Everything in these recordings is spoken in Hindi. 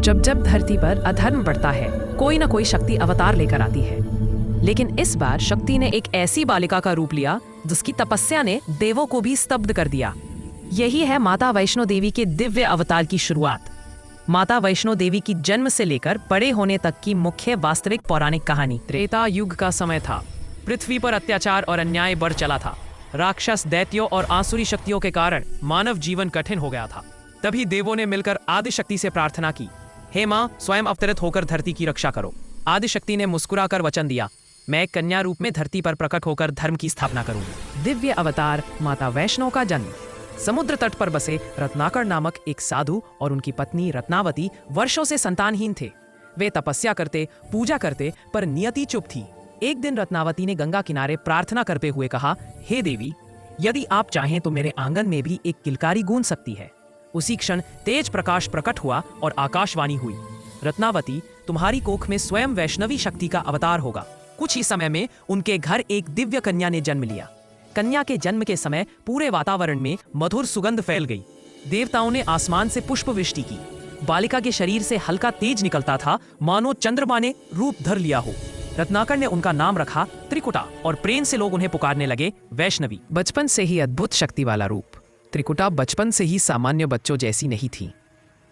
जब जब धरती पर अधर्म बढ़ता है, कोई न कोई शक्ति अवतार लेकर आती है। लेकिन इस बार शक्ति ने एक ऐसी बालिका का रूप लिया जिसकी तपस्या ने देवों को भी स्तब्ध कर दिया। यही है माता वैष्णो देवी के दिव्य अवतार की शुरुआत। माता वैष्णो देवी की जन्म से लेकर बड़े होने तक की मुख्य वास्तविक पौराणिक कहानी। त्रेता युग का समय था। पृथ्वी पर अत्याचार और अन्याय बढ़ चला था। राक्षस, दैत्यों और आसुरी शक्तियों के कारण मानव जीवन कठिन हो गया था। तभी देवों ने मिलकर आदिशक्ति से प्रार्थना की, हे माँ, स्वयं अवतरित होकर धरती की रक्षा करो। आदिशक्ति ने मुस्कुराकर वचन दिया, मैं एक कन्या रूप में धरती पर प्रकट होकर धर्म की स्थापना करूंगी। दिव्य अवतार माता वैष्णो का जन्म। समुद्र तट पर बसे रत्नाकर नामक एक साधु और उनकी पत्नी रत्नावती वर्षों से संतानहीन थे। वे तपस्या करते, पूजा करते, पर नियति चुप थी। एक दिन रत्नावती ने गंगा किनारे प्रार्थना करते हुए कहा, हे देवी, यदि आप चाहें तो मेरे आंगन में भी एक किलकारी गूंज सकती है। उसी क्षण तेज प्रकाश प्रकट हुआ और आकाशवाणी हुई, रत्नावती, तुम्हारी कोख में स्वयं वैष्णवी शक्ति का अवतार होगा। कुछ ही समय में उनके घर एक दिव्य कन्या ने जन्म लिया। कन्या के जन्म के समय पूरे वातावरण में मधुर सुगंध फैल गई। देवताओं ने आसमान से पुष्प वृष्टि की। बालिका के शरीर से हल्का तेज निकलता था, मानो चंद्रमा ने रूप धर लिया हो। रत्नाकर ने उनका नाम रखा त्रिकुटा और प्रेम से लोग उन्हें पुकारने लगे वैष्णवी। बचपन से ही अद्भुत शक्ति वाला रूप। त्रिकुटा बचपन से ही सामान्य बच्चों जैसी नहीं थी।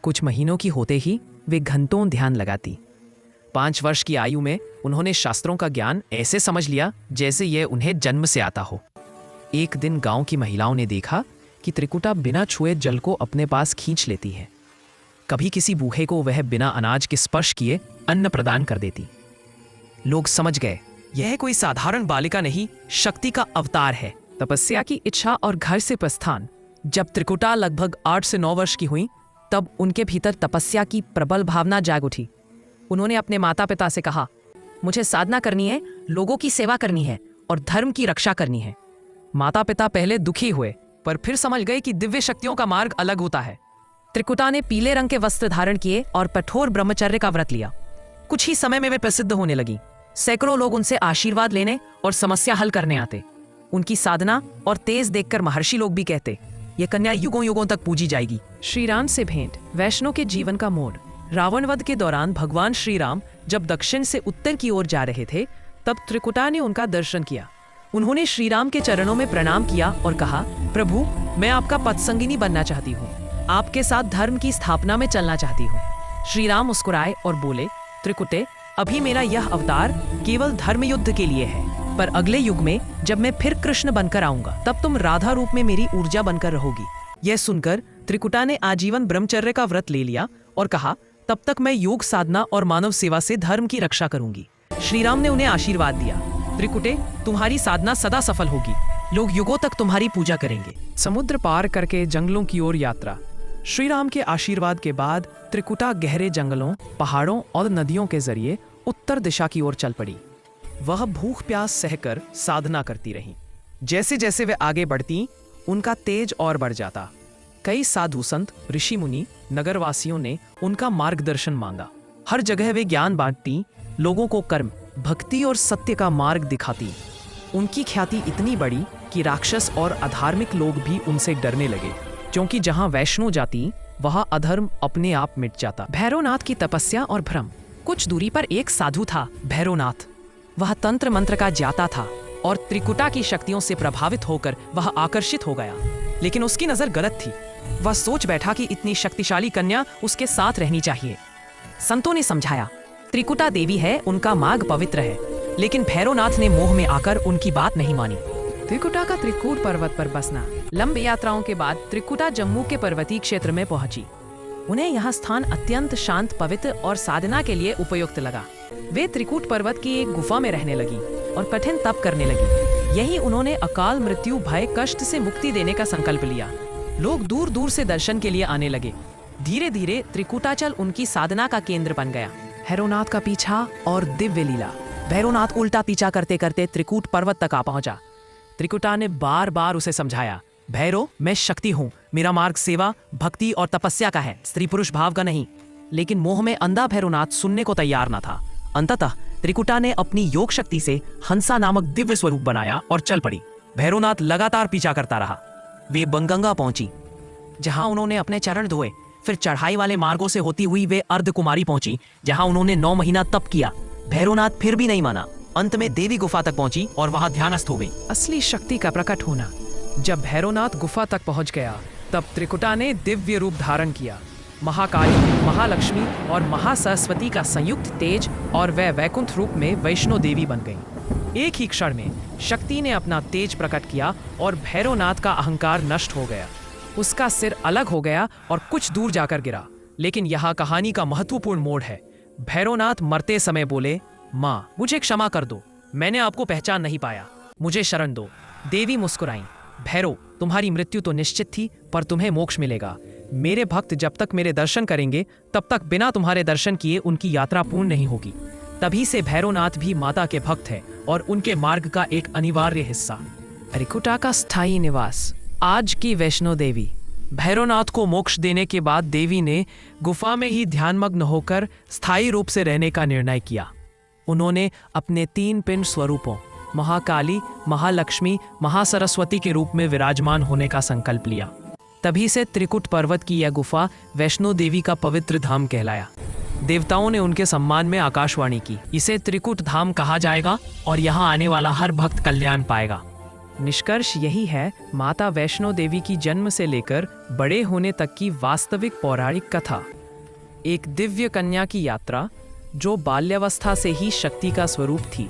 कुछ महीनों की होते ही वे घंटों ध्यान लगाती। 5 वर्ष की आयु में उन्होंने शास्त्रों का ज्ञान ऐसे समझ लिया जैसे यह उन्हें जन्म से आता हो। एक दिन गांव की महिलाओं ने देखा कि त्रिकुटा बिना छुए जल को अपने पास खींच लेती है। कभी किसी भूखे को वह बिना अनाज के स्पर्श किए अन्न प्रदान कर देती। लोग समझ गए, यह कोई साधारण बालिका नहीं, शक्ति का अवतार है। तपस्या की इच्छा और घर से प्रस्थान। जब त्रिकुटा लगभग 8 से 9 वर्ष की हुई, तब उनके भीतर तपस्या की प्रबल भावना जाग उठी। उन्होंने अपने माता पिता से कहा, मुझे साधना करनी है, लोगों की सेवा करनी है और धर्म की रक्षा करनी है। माता पिता पहले दुखी हुए, पर फिर समझ गए कि दिव्य शक्तियों का मार्ग अलग होता है। त्रिकुटा ने पीले रंग के वस्त्र धारण किए और कठोर ब्रह्मचर्य का व्रत लिया। कुछ ही समय में वे प्रसिद्ध होने लगी। सैकड़ों लोग उनसे आशीर्वाद लेने और समस्या हल करने आते। उनकी साधना और तेज देखकर महर्षि लोग भी कहते, यह कन्या युगों युगों तक पूजी जाएगी। श्री राम से भेंट। वैष्णो के जीवन का मोड़। रावण वध के दौरान भगवान श्री राम जब दक्षिण से उत्तर की ओर जा रहे थे, तब त्रिकुटा ने उनका दर्शन किया। उन्होंने श्री राम के चरणों में प्रणाम किया और कहा, प्रभु, मैं आपका पथसंगिनी बनना चाहती हूँ, आपके साथ धर्म की स्थापना में चलना चाहती हूँ। श्री राम मुस्कुराए और बोले, त्रिकुटे, अभी मेरा यह अवतार केवल धर्म युद्ध के लिए है, पर अगले युग में जब मैं फिर कृष्ण बनकर आऊंगा, तब तुम राधा रूप में मेरी ऊर्जा बनकर रहोगी। यह सुनकर त्रिकुटा ने आजीवन ब्रह्मचर्य का व्रत ले लिया और कहा, तब तक मैं योग साधना और मानव सेवा से धर्म की रक्षा करूंगी। श्री राम ने उन्हें आशीर्वाद दिया, त्रिकुटे, तुम्हारी साधना सदा सफल होगी, लोग युगों तक तुम्हारी पूजा करेंगे। समुद्र पार करके जंगलों की ओर यात्रा। श्री राम के आशीर्वाद के बाद त्रिकुटा गहरे जंगलों, पहाड़ों और नदियों के जरिए उत्तर दिशा की ओर चल पड़ी। वह भूख प्यास सहकर साधना करती रहीं। जैसे जैसे वे आगे बढ़ती, उनका तेज और बढ़ जाता। कई साधु संत, ऋषि मुनि, नगरवासियों ने उनका मार्गदर्शन मांगा। हर जगह वे ज्ञान बांटती, लोगों को कर्म, भक्ति और सत्य का मार्ग दिखाती। उनकी ख्याति इतनी बढ़ी कि राक्षस और अधार्मिक लोग भी उनसे डरने लगे, क्योंकि जहां वैष्णो जाती, वहां अधर्म अपने आप मिट जाता। भैरवनाथ की तपस्या और भ्रम। कुछ दूरी पर एक साधु था, भैरवनाथ। वह तंत्र मंत्र का ज्ञाता था और त्रिकुटा की शक्तियों से प्रभावित होकर वह आकर्षित हो गया। लेकिन उसकी नजर गलत थी। वह सोच बैठा कि इतनी शक्तिशाली कन्या उसके साथ रहनी चाहिए। संतों ने समझाया, त्रिकुटा देवी है, उनका मार्ग पवित्र है। लेकिन भैरवनाथ ने मोह में आकर उनकी बात नहीं मानी। त्रिकुटा का त्रिकूट पर्वत पर बसना। लंबी यात्राओं के बाद त्रिकुटा जम्मू के पर्वतीय क्षेत्र में पहुंची। उन्हें यह स्थान अत्यंत शांत, पवित्र और साधना के लिए उपयुक्त लगा। वे त्रिकूट पर्वत की एक गुफा में रहने लगी और कठिन तप करने लगी। यही उन्होंने अकाल मृत्यु, भय, कष्ट से मुक्ति देने का संकल्प लिया। लोग दूर दूर से दर्शन के लिए आने लगे। धीरे धीरे त्रिकुटाचल उनकी साधना का केंद्र बन गया। भैरवनाथ का पीछा और दिव्य लीला। भैरवनाथ उल्टा पीछा करते करते त्रिकूट पर्वत तक आ पहुंचा। त्रिकुटा ने बार बार उसे समझाया, भैरव, मैं शक्ति हूँ, मेरा मार्ग सेवा, भक्ति और तपस्या का है, स्त्री पुरुष भाव का नहीं। लेकिन मोह में अंधा भैरवनाथ सुनने को तैयार न था। अंततः त्रिकुटा ने अपनी योग शक्ति से हंसा नामक दिव्य स्वरूप बनाया और चल पड़ी। भैरवनाथ लगातार पीछा करता रहा। वे बनगंगा पहुंची, जहां उन्होंने अपने चरण धोए, फिर चढ़ाई वाले मार्गों से होती हुई वे अर्धकुमारी पहुंची, जहां उन्होंने 9 महीना तप किया। भैरवनाथ फिर भी नहीं माना। अंत में देवी गुफा तक पहुंची और वहां ध्यानस्थ हो गई। असली शक्ति का प्रकट होना। जब भैरवनाथ गुफा तक पहुंच गया, तब त्रिकुटा ने दिव्य रूप धारण किया। महाकाली, महालक्ष्मी और महासरस्वती का संयुक्त तेज, और वह वैकुंठ रूप में वैष्णो देवी बन गई। एक ही क्षण में शक्ति ने अपना तेज प्रकट किया और भैरवनाथ का अहंकार नष्ट हो गया। उसका सिर अलग हो गया और कुछ दूर जाकर गिरा। लेकिन यहाँ कहानी का महत्वपूर्ण मोड़ है। भैरवनाथ मरते समय बोले, माँ मुझे क्षमा कर दो, मैंने आपको पहचान नहीं पाया, मुझे शरण दो। देवी मुस्कुराई, भैरव तुम्हारी मृत्यु तो निश्चित थी, पर तुम्हें मोक्ष मिलेगा। मेरे भक्त जब तक मेरे दर्शन करेंगे, तब तक बिना तुम्हारे दर्शन किए उनकी यात्रा पूर्ण नहीं होगी। तभी से भैरवनाथ भी माता के भक्त हैं और उनके मार्ग का एक अनिवार्य हिस्सा। त्रिकुटा का स्थायी निवास। आज की वैष्णो देवी। भैरवनाथ को मोक्ष देने के बाद देवी ने गुफा में ही ध्यानमग्न होकर स्थायी रूप से रहने का निर्णय किया। उन्होंने अपने 3 पिंड स्वरूपों महाकाली, महालक्ष्मी, महासरस्वती के रूप में विराजमान होने का संकल्प लिया। तभी से त्रिकुट पर्वत की यह गुफा वैष्णो देवी का पवित्र धाम कहलाया। देवताओं ने उनके सम्मान में आकाशवाणी की, इसे त्रिकुट धाम कहा जाएगा और यहाँ आने वाला हर भक्त कल्याण पाएगा। निष्कर्ष यही है, माता वैष्णो देवी की जन्म से लेकर बड़े होने तक की वास्तविक पौराणिक कथा। एक दिव्य कन्या की यात्रा जो बाल्यावस्था से ही शक्ति का स्वरूप थी,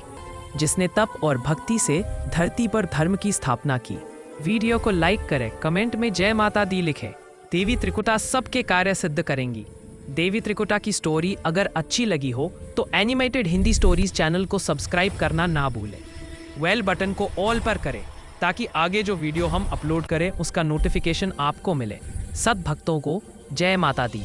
जिसने तप और भक्ति से धरती पर धर्म की स्थापना की। वीडियो को लाइक करें, कमेंट में जय माता दी लिखें। देवी त्रिकुटा सबके कार्य सिद्ध करेंगी। देवी त्रिकुटा की स्टोरी अगर अच्छी लगी हो तो एनिमेटेड हिंदी स्टोरीज चैनल को सब्सक्राइब करना ना भूलें। वेल बटन को ऑल पर करें ताकि आगे जो वीडियो हम अपलोड करें उसका नोटिफिकेशन आपको मिले। सब भक्तों को जय माता दी।